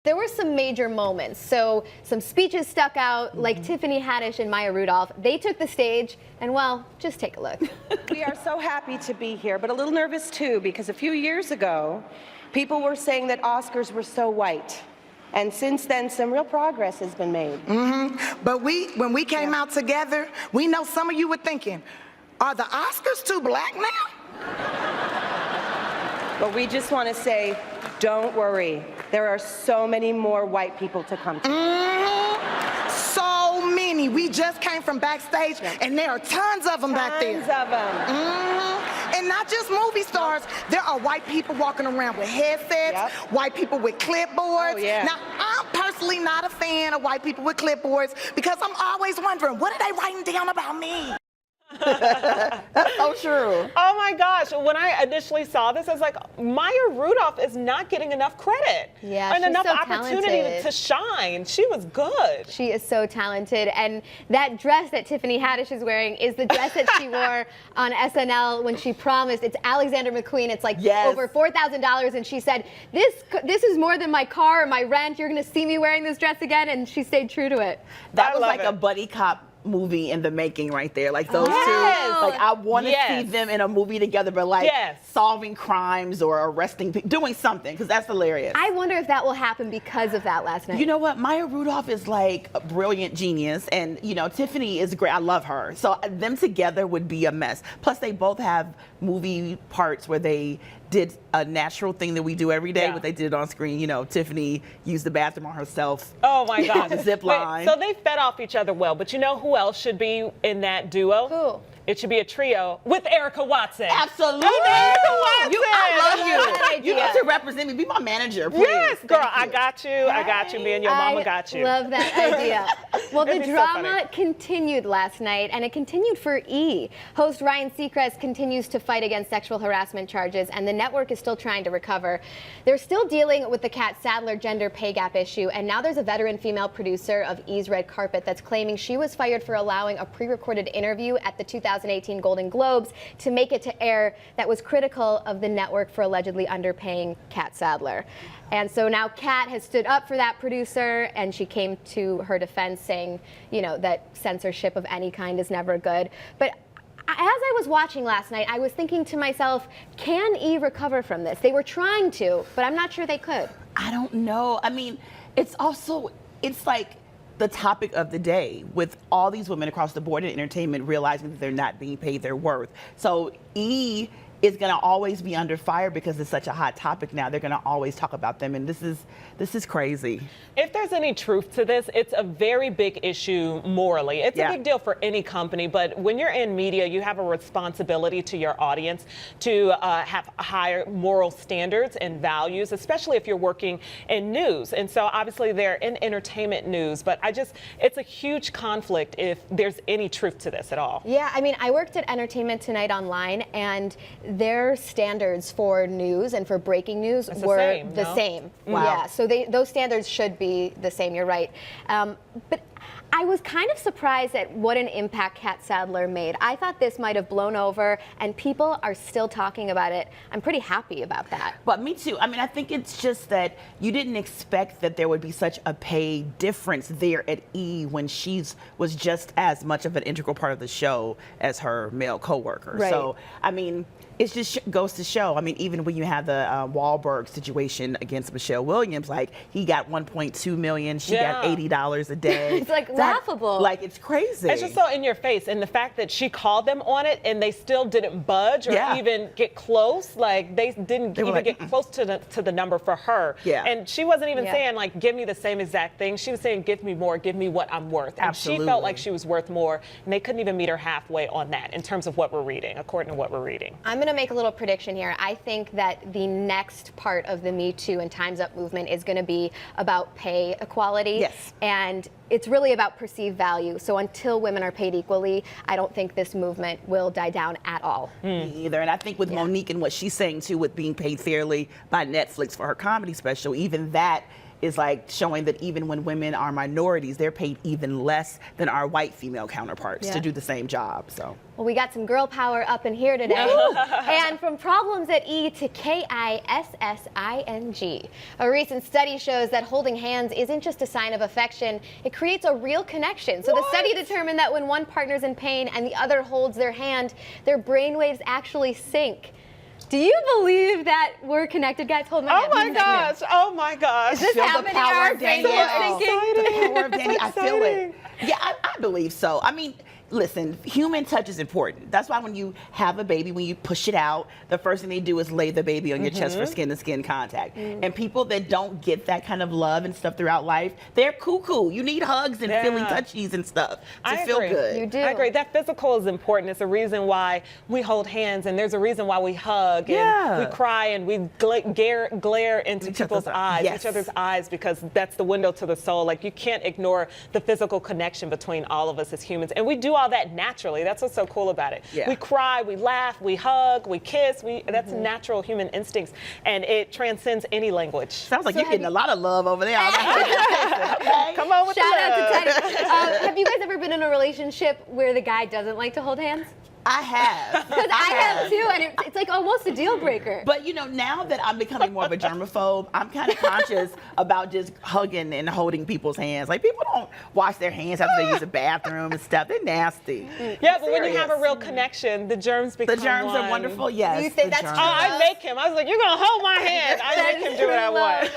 There were some major moments. So some speeches stuck out, like Tiffany Haddish and Maya Rudolph. They took the stage, and well, just take a look. We are so happy to be here, but a little nervous too, because a few years ago, people were saying that Oscars were so white. And since then, some real progress has been made. But when we came out together, we know some of you were thinking, are the Oscars too black now? But we just want to say, don't worry. There are so many more white people to come to. So many. We just came from backstage, and there are tons of them back there. Tons of them. And not just movie stars. There are white people walking around with headsets, white people with clipboards. Oh, yeah. Now, I'm personally not a fan of white people with clipboards because I'm always wondering, what are they writing down about me? That's so true. Oh my gosh, when I initially saw this, I was like, Maya Rudolph is not getting enough credit. Yeah, and she's enough so opportunity talented. to shine. She was good. She is so talented, and that dress that Tiffany Haddish is wearing is the dress that she wore on SNL when she promised. It's Alexander McQueen. It's like over $4,000, and she said, this is more than my car or my rent. You're gonna see me wearing this dress again, and she stayed true to it. That was like a buddy cop movie in the making right there. Like those two, like I want to see them in a movie together, but like solving crimes or arresting people, doing something, because that's hilarious. I wonder if that will happen because of that last night. You know what? Maya Rudolph is like a brilliant genius, and you know, Tiffany is great. I love her. So them together would be a mess. Plus they both have movie parts where they did a natural thing that we do every day, but they did it on screen. You know, Tiffany used the bathroom on herself. Oh my God. The zip line. So they fed off each other well, but you know who else should be in that duo? Who? It should be a trio with Erica Watson. Absolutely. Erica Watson. I love you. You need to represent me. Be my manager, please. Yes, girl. I got you. I got you. Me and your mama got you. I love that idea. Well, the drama continued last night, and it continued for E! Host Ryan Seacrest continues to fight against sexual harassment charges, and the network is still trying to recover. They're still dealing with the Catt Sadler gender pay gap issue, and now there's a veteran female producer of E's Red Carpet that's claiming she was fired for allowing a pre-recorded interview at the 2018 Golden Globes to make it to air that was critical of the network for allegedly underpaying Catt Sadler. And so now Catt has stood up for that producer, and she came to her defense saying, you know, that censorship of any kind is never good. But as I was watching last night, I was thinking to myself, can E! recover from this? They were trying to, but I'm not sure they could. I don't know. I mean, it's like the topic of the day with all these women across the board in entertainment realizing that they're not being paid their worth. So E! is going to always be under fire because it's such a hot topic now. They're going to always talk about them, and this is crazy. If there's any truth to this, it's a very big issue morally. It's a big deal for any company, but when you're in media, you have a responsibility to your audience to have higher moral standards and values, especially if you're working in news. And so obviously they're in entertainment news, but it's a huge conflict if there's any truth to this at all. Yeah, I mean, I worked at Entertainment Tonight Online, and their standards for news and for breaking news were the same. Wow. Yeah, so those standards should be the same, you're right. But I was kind of surprised at what an impact Catt Sadler made. I thought this might have blown over, and people are still talking about it. I'm pretty happy about that. But me too. I mean, I think it's just that you didn't expect that there would be such a pay difference there at E! when she was just as much of an integral part of the show as her male coworker. Right. So, I mean, it just goes to show. I mean, even when you have the Wahlberg situation against Michelle Williams, like he got $1.2 million, she got $80 a day. It's like laughable. Like it's crazy. It's just so in your face, and the fact that she called them on it and they still didn't budge or even get close. Like they didn't even get close to the number for her. Yeah. And she wasn't even saying like, give me the same exact thing. She was saying, give me more, give me what I'm worth. And she felt like she was worth more, and they couldn't even meet her halfway on that in terms of what we're reading, according to what we're reading. I'm going to make a little prediction here. I think that the next part of the Me Too and Time's Up movement is going to be about pay equality. Yes. And it's really about perceived value. So until women are paid equally, I don't think this movement will die down at all. Me either. And I think with Monique and what she's saying too, with being paid fairly by Netflix for her comedy special, even that is like showing that even when women are minorities, they're paid even less than our white female counterparts to do the same job. So. Well, we got some girl power up in here today. And from problems at E to KISSING. A recent study shows that holding hands isn't just a sign of affection, it creates a real connection. So the study determined that when one partner's in pain and the other holds their hand, their brainwaves actually sync. Do you believe that we're connected, guys? Hold my hand. Oh my gosh. Oh my gosh. Is this happening? Our brains are syncing? The power of Danny, I feel it. Yeah, I believe so. I mean, listen, human touch is important. That's why when you have a baby, when you push it out, the first thing they do is lay the baby on your chest for skin-to-skin contact. And people that don't get that kind of love and stuff throughout life, they're cuckoo. You need hugs and feeling touchies and stuff to feel good. You do. I agree. That physical is important. It's a reason why we hold hands, and there's a reason why we hug and we cry and we glare into people's eyes, each other's eyes, because that's the window to the soul. Like, you can't ignore the physical connection between all of us as humans, and we do all that naturally. That's what's so cool about it. We cry, we laugh, we hug, we kiss. That's natural human instincts, and it transcends any language. Sounds like you're getting a lot of love over there. Come on with Shout the out love. to Teddy. Have you guys ever been in a relationship where the guy doesn't like to hold hands? I have. Because I have too, and it's like almost a deal breaker. But you know, now that I'm becoming more of a germaphobe, I'm kind of conscious about just hugging and holding people's hands. Like, people don't wash their hands after they use the bathroom and stuff. They're nasty. Yeah, but when you have a real connection, the germs become The germs one. are wonderful, yes. You think the that's germs. true? Oh, I make him. I was like, you're gonna hold my hand. I make him do what I want.